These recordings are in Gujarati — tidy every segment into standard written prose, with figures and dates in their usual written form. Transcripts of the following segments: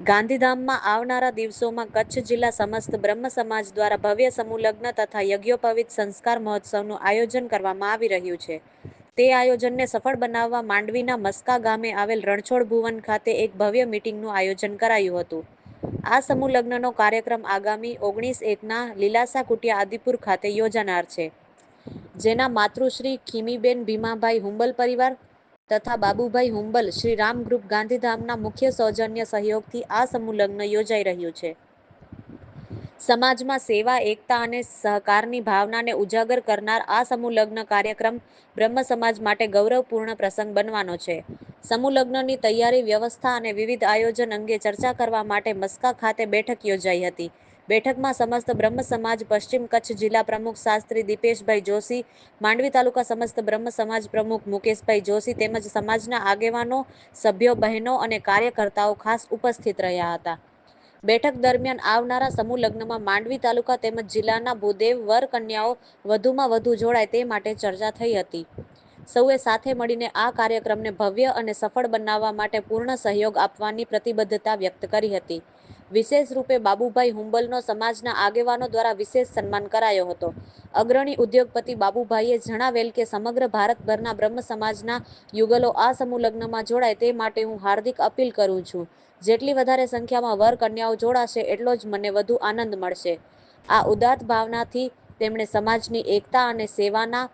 ગાંધીધામમાં આવનારા દિવસોમાં કચ્છ જિલ્લા સમસ્ત બ્રહ્મ સમાજ દ્વારા ભવ્ય સમૂહલગ્ન તથા યજ્ઞોપવિત સંસ્કાર મહોત્સવનું આયોજન કરવામાં આવી રહ્યું છે. તે આયોજનને સફળ બનાવવા માંડવીના મસ્કા ગામે આવેલ રણછોડ ભુવન ખાતે એક ભવ્ય મીટિંગનું આયોજન કરાયું હતું. આ સમૂહલગ્નનો કાર્યક્રમ આગામી 19/1ના લીલાસા કુટિયા આદિપુર ખાતે યોજાનાર છે, જેના માતૃશ્રી ખીમીબેન ભીમાભાઈ હુંબલ પરિવાર તથા બાબુભાઈ હુંબલ શ્રી રામ ગ્રુપ ગાંધીધામના મુખ્ય સૌજન્ય સહયોગથી આ સમૂહલગ્ન યોજાઈ રહ્યું છે. સમાજમાં સેવા, એકતા અને સહકારની ભાવનાને ઉજાગર કરનાર આ સમૂહલગ્ન કાર્યક્રમ બ્રહ્મ સમાજ માટે ગૌરવપૂર્ણ પ્રસંગ બનવાનો છે. સમૂહલગ્નની તૈયારી, વ્યવસ્થા અને વિવિધ આયોજન અંગે ચર્ચા કરવા માટે મસ્કા ખાતે બેઠક યોજાઈ હતી. બેઠકમાં સમસ્ત બ્રહ્મ સમાજ પશ્ચિમ કચ્છ જિલ્લા પ્રમુખ શાસ્ત્રી દીપેશભાઈ જોશી, માંડવી તાલુકા સમસ્ત બ્રહ્મ સમાજ પ્રમુખ મુકેશભાઈ જોશી તેમજ સમાજના આગેવાનો, સભ્યો, બહેનો અને કાર્યકર્તાઓ ખાસ ઉપસ્થિત રહ્યા હતા. બેઠક દરમિયાન આવનારા સમૂહ લગ્નમાં માંડવી તાલુકા તેમજ જિલ્લાના ભૂદેવ વર કન્યાઓ વધુમાં વધુ જોડાય તે માટે ચર્ચા થઈ હતી. સૌએ સાથે મળીને આ કાર્યક્રમને ભવ્ય અને સફળ બનાવવા માટે પૂર્ણ સહયોગ આપવાની પ્રતિબદ્ધતા વ્યક્ત કરી હતી. વિશેષ રૂપે બાબુભાઈ હુંબલનો સમાજના આગેવાનો દ્વારા વિશેષ સન્માન કરાયો હતો. અગ્રણી ઉદ્યોગપતિ બાબુભાઈએ જણાવેલ કે સમગ્ર ભારતભરના બ્રહ્મ સમાજના યુગલો આ સમૂહલગ્નમાં જોડાય તે માટે હું હાર્દિક અપીલ કરું છું. જેટલી વધારે સંખ્યામાં વર કન્યાઓ જોડાશે એટલો જ મને વધુ આનંદ મળશે. આ ઉદાત્ત ભાવનાથી તેમણે સમાજની એકતા અને સેવાના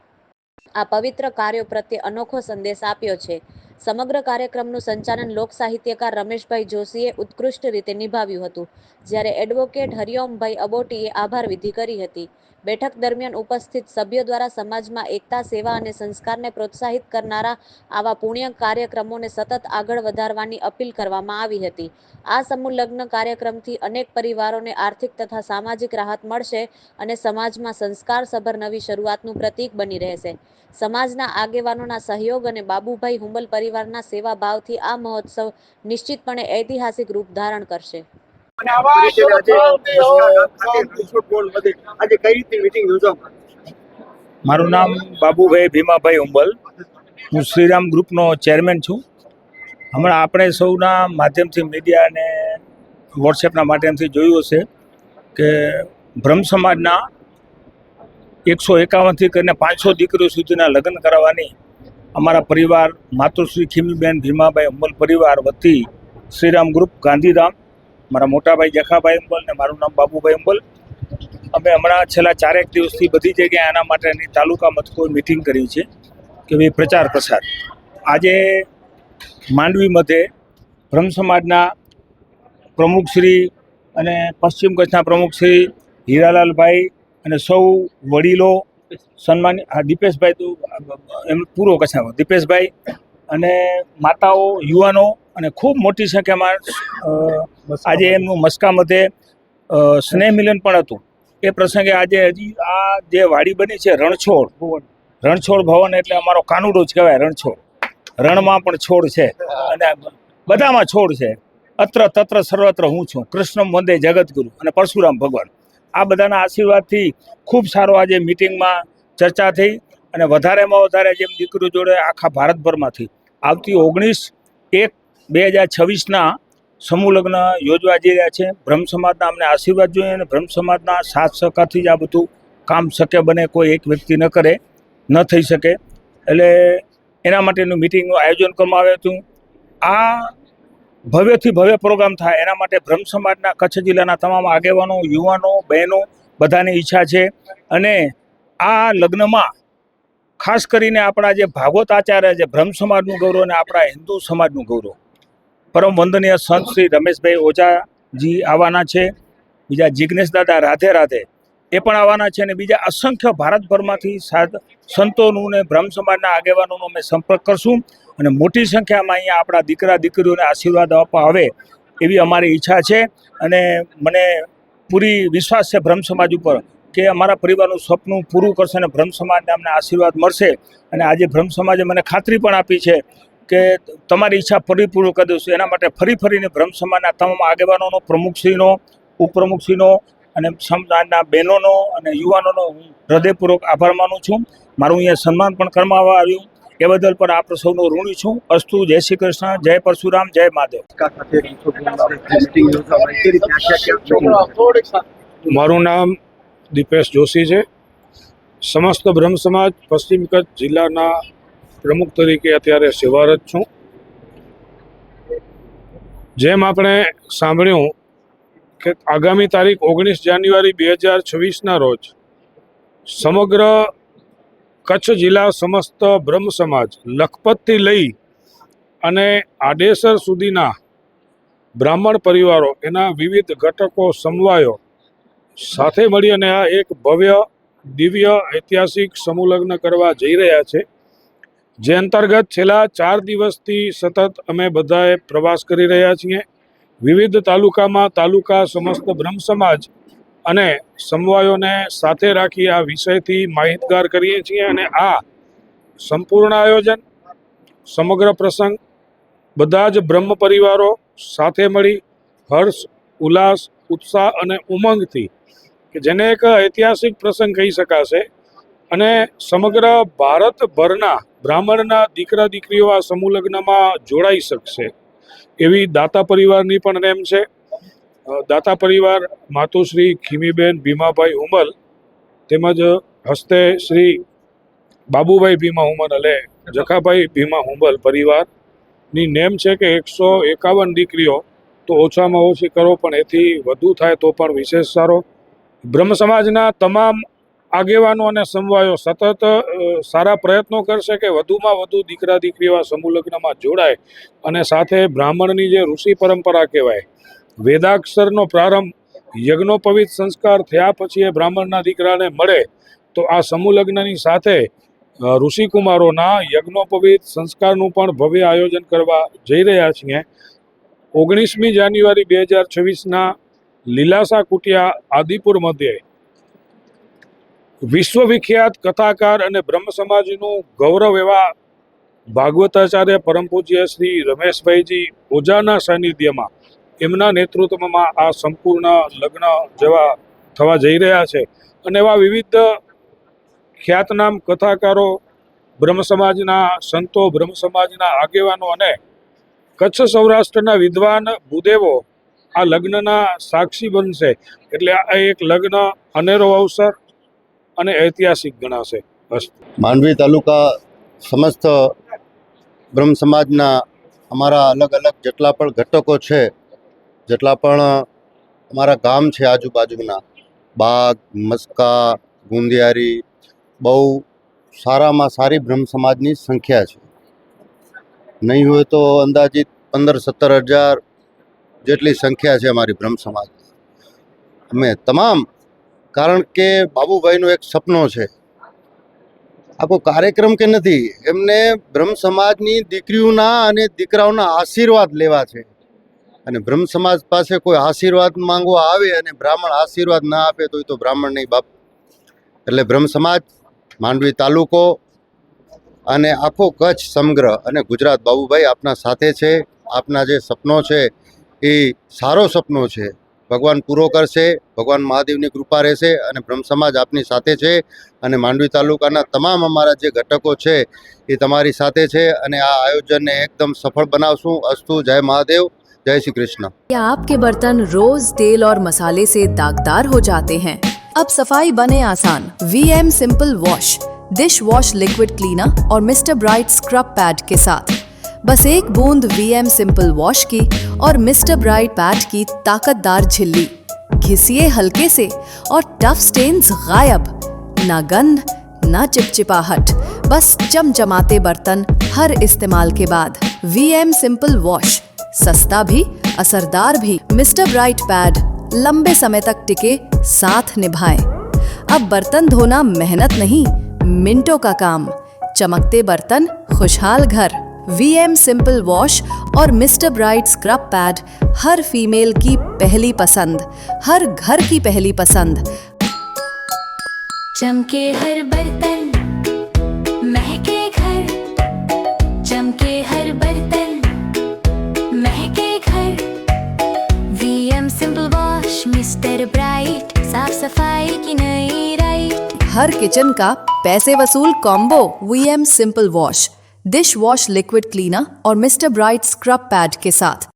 આ પવિત્ર કાર્યો પ્રત્યે અનોખો સંદેશ આપ્યો છે. સમગ્ર કાર્યક્રમનું સંચાલન લોક સાહિત્યકાર રમેશભાઈ જોશીએ ઉત્કૃષ્ટ રીતે નિભાવ્યું હતું, જ્યારે એડવોકેટ હરિઓમભાઈ અબોટીએ આભાર વિધિ કરી હતી. બેઠક દરમિયાન ઉપસ્થિત સભ્યો દ્વારા સમાજમાં એકતા, સેવા અને સંસ્કારને પ્રોત્સાહિત કરનારા આવા પુણ્ય કાર્યક્રમોને સતત આગળ વધારવાની અપીલ કરવામાં આવી હતી. આ સમૂહ લગ્ન કાર્યક્રમથી અનેક પરિવારોને આર્થિક તથા સામાજિક રાહત મળશે અને સમાજમાં સંસ્કારસભર નવી શરૂઆતનું પ્રતીક બની રહેશે. સમાજના આગેવાનોના સહયોગ અને બાબુભાઈ હુંબલ પરિવારના સેવાભાવથી આ મહોત્સવ નિશ્ચિતપણે ઐતિહાસિક રૂપ ધારણ કરશે. મારું નામ બાબુભાઈ ભીમાભાઈ હુંબલ, હું શ્રીરામ ગ્રુપનો ચેરમેન છું. હમણાં આપણે સૌના માધ્યમથી, મીડિયા અને વોટ્સએપના માધ્યમથી જોયું હશે કે બ્રહ્મ સમાજના 151થી કરીને 500 દીકરીઓ સુધીના લગ્ન કરાવવાની અમારા પરિવાર માતૃશ્રી ખીમીબેન ભીમાભાઈ હુંબલ પરિવાર વતી શ્રીરામ ગ્રુપ ગાંધીધામ, મારા મોટાભાઈ જખાભાઈ હુંબલ ને મારું નામ બાબુભાઈ હુંબલ, અમે હમણાં છેલ્લા 4 દિવસથી બધી જગ્યાએ આના માટેની તાલુકા મથકોએ મિટિંગ કરી છે કે ભાઈ પ્રચાર પ્રસાર. આજે માંડવી મધ્યે બ્રહ્મ સમાજના પ્રમુખશ્રી અને પશ્ચિમ કચ્છના પ્રમુખશ્રી હીરાલાલભાઈ અને સૌ વડીલો સન્માની દીપેશભાઈ તો એમ પૂરો કચ્છમાં દીપેશભાઈ અને માતાઓ, યુવાનો અને ખૂબ મોટી સંખ્યામાં આજે એમનું મસ્કા મધ્યે સ્નેહ મિલન પણ હતું. એ પ્રસંગે આજે હજી આ જે વાડી બની છે રણછોડ ભવન એટલે અમારો કાનુડો જ કહેવાય. રણછોડ, રણમાં પણ છોડ છે અને બધામાં છોડ છે. અત્ર તત્ર સર્વત્ર હું છું, કૃષ્ણ વંદે જગતગુરુ અને પરશુરામ ભગવાન. આ બધાના આશીર્વાદથી ખૂબ સારો આજે મિટિંગમાં ચર્ચા થઈ અને વધારેમાં વધારે જેમ દીકરીઓ જોડે આખા ભારતભરમાંથી આવતી 19/1/2026ના સમૂહ લગ્ન યોજવા જઈ રહ્યા છે. બ્રહ્મ સમાજના અમને આશીર્વાદ જોઈએ અને બ્રહ્મ સમાજના સાથ સહકારથી જ આ બધું કામ શક્ય બને. કોઈ એક વ્યક્તિ ન કરે, ન થઈ શકે. એટલે એના માટેનું મિટિંગનું આયોજન કરવામાં આવ્યું હતું. આ ભવ્યથી ભવ્ય પ્રોગ્રામ થાય એના માટે બ્રહ્મ સમાજના કચ્છ જિલ્લાના તમામ આગેવાનો, યુવાનો, બહેનો બધાની ઈચ્છા છે. અને આ લગ્નમાં ખાસ કરીને આપણા જે ભાગવત આચાર્ય છે, બ્રહ્મ સમાજનું ગૌરવ અને આપણા હિન્દુ સમાજનું ગૌરવ, પરમ વંદનીય સંત શ્રી રમેશભાઈ ઓઝાજી આવવાના છે. બીજા જિજ્ઞેશ દાદા રાધે રાધે એ પણ આવવાના છે. અને બીજા અસંખ્ય ભારતભરમાંથી સંતોનું ને બ્રહ્મ સમાજના આગેવાનોનો અમે સંપર્ક કરશું અને મોટી સંખ્યામાં અહીંયા આપણા દીકરા દીકરીઓને આશીર્વાદ આપવા આવે એવી અમારી ઈચ્છા છે. અને મને પૂરી વિશ્વાસ છે બ્રહ્મ સમાજ ઉપર કે અમારા પરિવારનું સપનું પૂરું કરશે અને બ્રહ્મ સમાજને અમને આશીર્વાદ મળશે. અને આજે બ્રહ્મ સમાજે મને ખાતરી પણ આપી છે કે તમારી ઈચ્છા પરિપૂર્ણ કરી દઈશું. એના માટે ફરીને બ્રહ્મ સમાજના તમામ આગેવાનોનો, પ્રમુખશ્રીનો, ઉપપ્રમુખશ્રીનો અને સમાજના બહેનોનો અને યુવાનોનો હું હૃદયપૂર્વક આભાર માનું છું. મારું અહીંયા સન્માન પણ કરવામાં આવ્યું. એ બદલ પણ આપ સૌનો ઋણી છું. અસ્તુ. જય શ્રી કૃષ્ણ. જય પરશુરામ. જય મહાદેવ. મારું નામ દીપેશ જોશી છે. સમસ્ત બ્રહ્મ સમાજ પશ્ચિમ કચ્છ જિલ્લાના પ્રમુખ તરીકે અત્યારે સેવારત છું. જેમ આપણે સાંભળ્યું કે આગામી તારીખ 19 જાન્યુઆરી 2026ના રોજ સમગ્ર કચ્છ જિલ્લા સમસ્ત બ્રહ્મ સમાજ લખપતથી લઈ અને આડેસર સુધીના બ્રાહ્મણ પરિવારો એના વિવિધ ઘટકો સમવાયો સાથે મળી અને આ એક ભવ્ય દિવ્ય ઐતિહાસિક સમૂહ લગ્ન કરવા જઈ રહ્યા છે. જે અંતર્ગત છેલ્લા 4 દિવસથી સતત અમે બધાએ પ્રવાસ કરી રહ્યા છીએ. વિવિધ તાલુકામાં તાલુકા સમસ્ત બ્રહ્મ સમાજ અને સમવાયોને સાથે રાખી આ વિષયથી માહિતગાર કરીએ છીએ અને આ સંપૂર્ણ આયોજન સમગ્ર પ્રસંગ બધા જ બ્રહ્મ પરિવારો સાથે મળી હર્ષ, ઉલ્લાસ, ઉત્સાહ અને ઉમંગથી કે જેને એક ઐતિહાસિક પ્રસંગ કહી શકાશે અને સમગ્ર ભારતભરના બ્રાહ્મણના દીકરા દીકરીઓ આ સમૂહ લગ્નમાં જોડાઈ શકશે એવી દાતા પરિવારની પણ નેમ છે. દાતા પરિવાર માતુશ્રી ખીમીબેન ભીમાભાઈ હુંબલ તેમજ હસ્તે શ્રી બાબુભાઈ ભીમા હુંબલ અને જખાભાઈ ભીમા હુંબલ પરિવારની નેમ છે કે 151 દીકરીઓ તો ઓછામાં ઓછી કરો, પણ એથી વધુ થાય તો પણ વિશેષ સારો. બ્રહ્મ સમાજના તમામ આગેવાનો અને સમવાયો સતત સારા પ્રયત્નો કરશે કે વધુમાં વધુ દીકરા દીકરીઓ આ સમૂહ લગ્નમાં જોડાય અને સાથે બ્રાહ્મણની જે ઋષિ પરંપરા કહેવાય વેદાક્ષરનો પ્રારંભ યજ્ઞોપવિત સંસ્કાર થયા પછી એ બ્રાહ્મણના દીકરાને મળે તો આ સમૂહ લગ્નની સાથે ઋષિકુમારોના યજ્ઞોપવિત સંસ્કારનું પણ ભવ્ય આયોજન કરવા જઈ રહ્યા છીએ. 19મી જાન્યુઆરી 2026ના લીલાસા કુટિયા આદિપુર મધ્યે વિશ્વવિખ્યાત કથાકાર અને બ્રહ્મ સમાજનું ગૌરવ એવા ભાગવતાચાર્ય પરમ પૂજ્ય શ્રી રમેશભાઈજી ઓઝાના સાનિધ્યમાં એમના નેતૃત્વમાં આ સંપૂર્ણ લગ્ન જેવા થવા જઈ રહ્યા છે અને એવા વિવિધ ખ્યાતનામ કથાકારો, બ્રહ્મ સમાજના સંતો, બ્રહ્મ સમાજના આગેવાનો અને કચ્છ સૌરાષ્ટ્રના વિદ્વાન ભૂદેવો આ લગ્નના સાક્ષી બનશે. એટલે આ એક લગ્ન અનેરો અવસર અને ઐતિહાસિક ગણાશે. માંડવી તાલુકા સમસ્ત બ્રહ્મ સમાજના અમારા અલગ અલગ જેટલા પણ ઘટકો છે, જેટલા પણ અમારા ગામ છે આજુબાજુના બાગ, મસ્કા, ગુંદિયારી, બહુ સારામાં સારી બ્રહ્મ સમાજની સંખ્યા છે. નહીં હોય તો અંદાજિત 15-17 હજાર જેટલી સંખ્યા છે અમારી બ્રહ્મ સમાજ. અમે તમામ, કારણ કે બાબુભાઈનો એક સપનો છે, આખો કાર્યક્રમ કે નથી, એમને બ્રહ્મ સમાજની દીકરીઓના અને દીકરાઓના આશીર્વાદ લેવા છે. અને બ્રહ્મ સમાજ પાસે કોઈ આશીર્વાદ માંગવા આવે અને બ્રાહ્મણ આશીર્વાદ ના આપે તો એ તો બ્રાહ્મણ નહીં બાપ. એટલે બ્રહ્મ સમાજ માંડવી તાલુકો અને આખો કચ્છ સમગ્ર અને ગુજરાત, બાબુભાઈ આપના સાથે છે. આપના જે સપનો છે એ સારો સપનો છે, ભગવાન પૂરો કરશે, ભગવાન મહાદેવની કૃપા રહેશે અને બ્રહ્મ સમાજ આપની સાથે છે. અને માંડવી તાલુકાના તમામ અમારા જે ઘટકો છે એ તમારી સાથે છે અને આ આયોજનને એકદમ સફળ બનાવશું. અસ્તુ. જય મહાદેવ. जय श्री कृष्ण। क्या आपके बर्तन रोज तेल और मसाले से दागदार हो जाते हैं? अब सफाई बने आसान। VM simple wash dish wash liquid cleaner और मिस्टर ब्राइट स्क्रब पैड के साथ बस एक बूंद VM सिंपल वॉश की और मिस्टर ब्राइट पैड की ताकतदार झिल्ली, घिसिए हल्के से और टफ स्टेन्स गायब। ना गंध, ना चिपचिपाहट, बस चमचमाते बर्तन हर इस्तेमाल के बाद। VM सिंपल वॉश, सस्ता भी असरदार भी। मिस्टर ब्राइट पैड लंबे समय तक टिके, साथ निभाए। अब बर्तन धोना मेहनत नहीं, मिनटों का काम। चमकते बर्तन, खुशहाल घर। VM सिंपल वॉश और मिस्टर ब्राइट स्क्रब पैड हर फीमेल की पहली पसंद, हर घर की पहली पसंद। चमके हर बर्तन, महके घर, चमके हर बर्तन, महके घर। VM simple wash, mister bright, साफ सफाई की नई राइट। हर किचन का पैसे वसूल combo VM simple wash, dish wash liquid cleaner और मिस्टर ब्राइट स्क्रब पैड के साथ